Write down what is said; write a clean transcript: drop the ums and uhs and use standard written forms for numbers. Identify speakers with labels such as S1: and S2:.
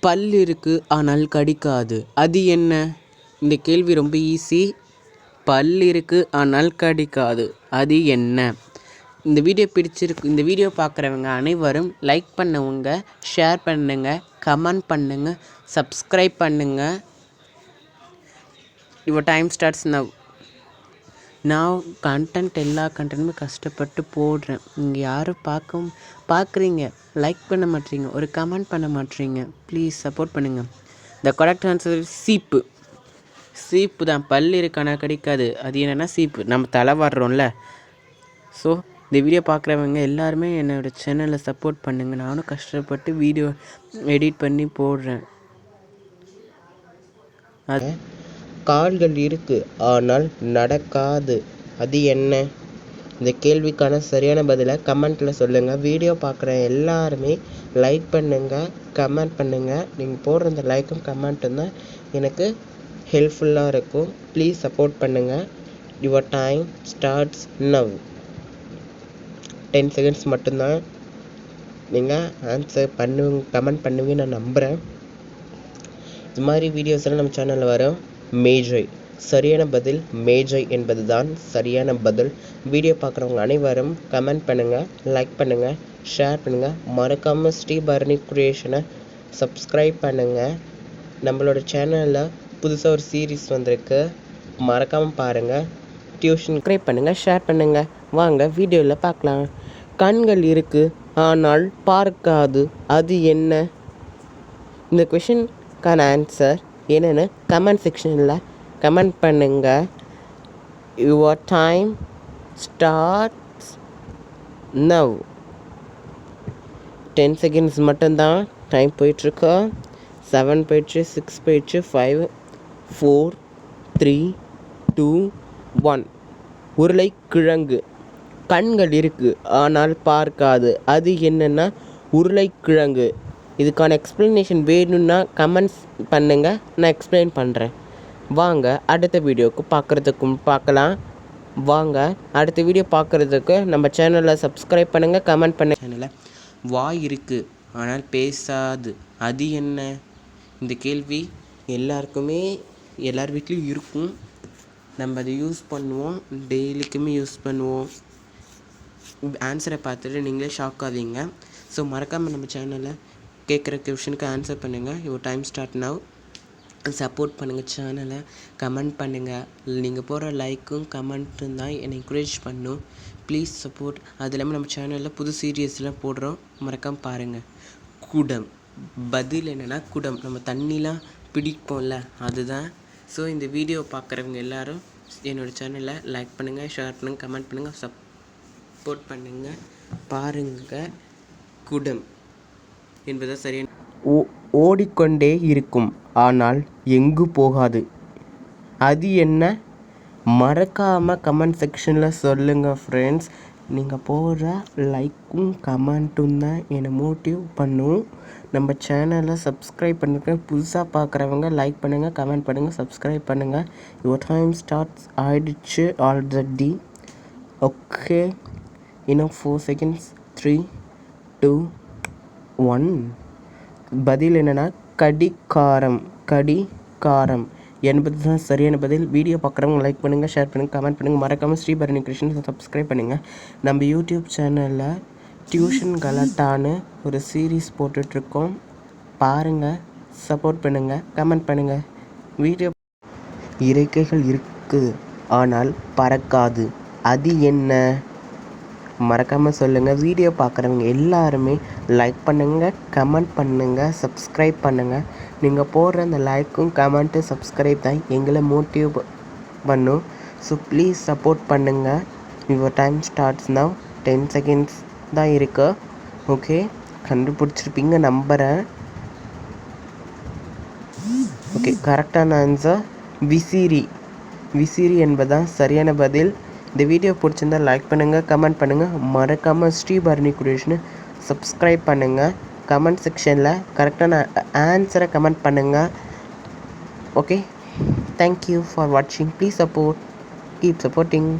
S1: பல் இருக்கு ஆனால் கடிக்காது, அது என்ன? இந்த கேள்வி ரொம்ப ஈஸி. பல் இருக்கு ஆனால் கடிக்காது, அது என்ன? இந்த வீடியோ பிடிச்சிருக்கு. இந்த வீடியோ பார்க்குறவங்க அனைவரும் லைக் பண்ணுங்க, ஷேர் பண்ணுங்க, கமெண்ட் பண்ணுங்க, சப்ஸ்கிரைப் பண்ணுங்க. Your time starts now. நான் எல்லா கண்டென்ட்டுமே கஷ்டப்பட்டு போடுறேன். நீங்கள் யாரும் பார்க்குறீங்க, லைக் பண்ண மாட்டீங்க, ஒரு கமெண்ட் பண்ண மாட்டீங்க. ப்ளீஸ் சப்போர்ட் பண்ணுங்கள். த கரெக்ட் ஆன்சர் சீப்பு தான். பல் இருக்கானா கிடைக்காது, அது என்னென்னா சீப்பு. நம்ம தலை வாடுறோம்ல. ஸோ இந்த வீடியோ பார்க்குறவங்க எல்லாருமே என்னோடய சேனலில் சப்போர்ட் பண்ணுங்கள். நானும் கஷ்டப்பட்டு வீடியோ எடிட் பண்ணி போடுறேன். அது கால்கள் இருக்கு ஆனால் நடக்காது, அது என்ன? இந்த கேள்விக்கான சரியான பதிலை கமெண்ட்டில் சொல்லுங்கள். வீடியோ பார்க்குற எல்லாருமே லைக் பண்ணுங்கள், கமெண்ட் பண்ணுங்கள். நீங்கள் போடுற இந்த லைக்கும் கமெண்ட்டும் தான் எனக்கு ஹெல்ப்ஃபுல்லாக இருக்கும். ப்ளீஸ் சப்போர்ட் பண்ணுங்கள். Your time starts now. 10 seconds மட்டும்தான். நீங்கள் ஆன்சர் கமெண்ட் பண்ணுவீங்க நான் நம்புகிறேன். இது மாதிரி வீடியோஸ் எல்லாம் நம்ம சேனலில் வரும். மேஜை சரியான பதில். மேஜை என்பது தான் சரியான பதில். வீடியோ பார்க்குறவங்க அனைவரும் கமெண்ட் பண்ணுங்கள், லைக் பண்ணுங்கள், ஷேர் பண்ணுங்கள். மறக்காமல் ஸ்ரீபரணி கிரியேஷனை சப்ஸ்கிரைப் பண்ணுங்கள். நம்மளோட சேனலில் புதுசாக ஒரு சீரீஸ் வந்திருக்கு, மறக்காமல் பாருங்கள். டியூஷன் சப்ஸ்கிரைப் பண்ணுங்கள், ஷேர் பண்ணுங்கள். வாங்க வீடியோவில் பார்க்கலாம். கண்கள் இருக்குது ஆனால் பார்க்காது, அது என்ன? இந்த கொஷினுக்கான ஆன்சர் என்னென்னு கமெண்ட் செக்ஷனில் கமெண்ட் பண்ணுங்கள். Your time starts now. 10 seconds மட்டும்தான் டைம் போயிட்டுருக்கு. 7 போயிடுச்சு, 6 போயிடுச்சு, 5, 4, 3, 2, 1. உருளைக்கிழங்கு. கண்கள் இருக்குது ஆனால் பார்க்காது, அது என்னென்னா உருளைக்கிழங்கு. இதுக்கான எக்ஸ்ப்ளனேஷன் வேணும்னா கமெண்ட்ஸ் பண்ணுங்கள், நான் எக்ஸ்பிளைன் பண்ணுறேன். வாங்க அடுத்த வீடியோவுக்கு பார்க்கலாம். வாங்க அடுத்த வீடியோ பார்க்குறதுக்கு நம்ம சேனலை சப்ஸ்கிரைப் பண்ணுங்கள், கமெண்ட் பண்ணுங்கள். சேனலில் வாய் இருக்குது ஆனால் பேசாது, அது என்ன? இந்த கேள்வி எல்லார் வீட்லேயும் இருக்கும். நம்ம அதை யூஸ் பண்ணுவோம், டெய்லிக்குமே யூஸ் பண்ணுவோம். ஆன்சரை பார்த்துட்டு நீங்களே ஷாக் ஆவீங்க. ஸோ மறக்காமல் நம்ம சேனலை கேட்குற கொஷனுக்கு ஆன்சர் பண்ணுங்கள். Your time start now. Support பண்ணுங்கள், சேனலை கமெண்ட் பண்ணுங்கள். நீங்கள் போடுற லைக்கும் கமெண்ட்டும் தான் என்னை என்கரேஜ் பண்ணும். Please support. அது இல்லாமல் நம்ம சேனலில் புது சீரியஸ்லாம் போடுறோம், மறக்காமல் பாருங்கள். குடம். பதில் என்னென்னா குடம். நம்ம தண்ணிலாம் பிடிப்போம்ல, அதுதான். ஸோ இந்த வீடியோ பார்க்குறவங்க எல்லோரும் என்னோடய சேனலை லைக் பண்ணுங்கள், ஷேர் பண்ணுங்கள், கமெண்ட் பண்ணுங்கள், சப்போர்ட் பண்ணுங்கள். பாருங்கள். குடம் என்பது சரியான. ஓடிக்கொண்டே இருக்கும் ஆனால் எங்கு போகாது, அது என்ன? மறக்காமல் கமெண்ட் செக்ஷனில் சொல்லுங்கள் ஃப்ரெண்ட்ஸ். நீங்கள் போடுற லைக்கும் கமெண்ட்டும் தான் என்னை மோட்டிவ் பண்ணும். நம்ம சேனலை சப்ஸ்கிரைப் பண்ணுங்க. புதுசாக பார்க்குறவங்க லைக் பண்ணுங்கள், கமெண்ட் பண்ணுங்கள், சப்ஸ்கிரைப் பண்ணுங்கள். யுவர் டைம் ஸ்டார்ட்ஸ் ஆயிடுச்சு ஆல்ரெடி. ஓகே, இன்னும் 4 செகண்ட்ஸ். 3, 2, 1. பதில் என்னென்னா கடிகாரம் என்பது தான் சரியான பதில். வீடியோ பார்க்குறவங்க லைக் பண்ணுங்கள், ஷேர் பண்ணுங்கள், கமெண்ட் பண்ணுங்கள். மறக்காமல் ஸ்ரீபரணி கிருஷ்ணன் சப்ஸ்கிரைப் பண்ணுங்கள். நம்ம யூடியூப் சேனலில் டியூஷன் கலாட்டான்னு ஒரு சீரீஸ் போட்டுட்ருக்கோம், பாருங்கள், சப்போர்ட் பண்ணுங்கள், கமெண்ட் பண்ணுங்கள். வீடியோ இறக்கைகள் இருக்குது ஆனால் பறக்காது, அது என்ன? மறக்காமல் சொல்லுங்கள். வீடியோ பார்க்குறவங்க எல்லாருமே லைக் பண்ணுங்கள், கமெண்ட் பண்ணுங்கள், சப்ஸ்கிரைப் பண்ணுங்கள். நீங்கள் போடுற அந்த லைக்கும் கமெண்ட்டு சப்ஸ்கிரைப் தான் எங்களை மோட்டிவ் பண்ணும். ஸோ ப்ளீஸ் சப்போர்ட் பண்ணுங்கள். Your time starts now. 10 seconds தான் இருக்கு. ஓகே, கண்டுபிடிச்சிருப்பீங்க நம்புகிறேன். ஓகே, கரெக்டான ஆன்சர் விசிறி என்பதுதான் சரியான பதில். இந்த வீடியோ பிடிச்சிருந்தால் லைக் பண்ணுங்கள், கமெண்ட் பண்ணுங்கள். மறக்காமல் ஸ்ரீபரணி கிரியேஷனை சப்ஸ்கிரைப் பண்ணுங்கள். கமெண்ட் செக்ஷனில் கரெக்டான ஆன்சரை கமெண்ட் பண்ணுங்கள். ஓகே, தேங்க்யூ ஃபார் வாட்சிங். Please support, keep supporting.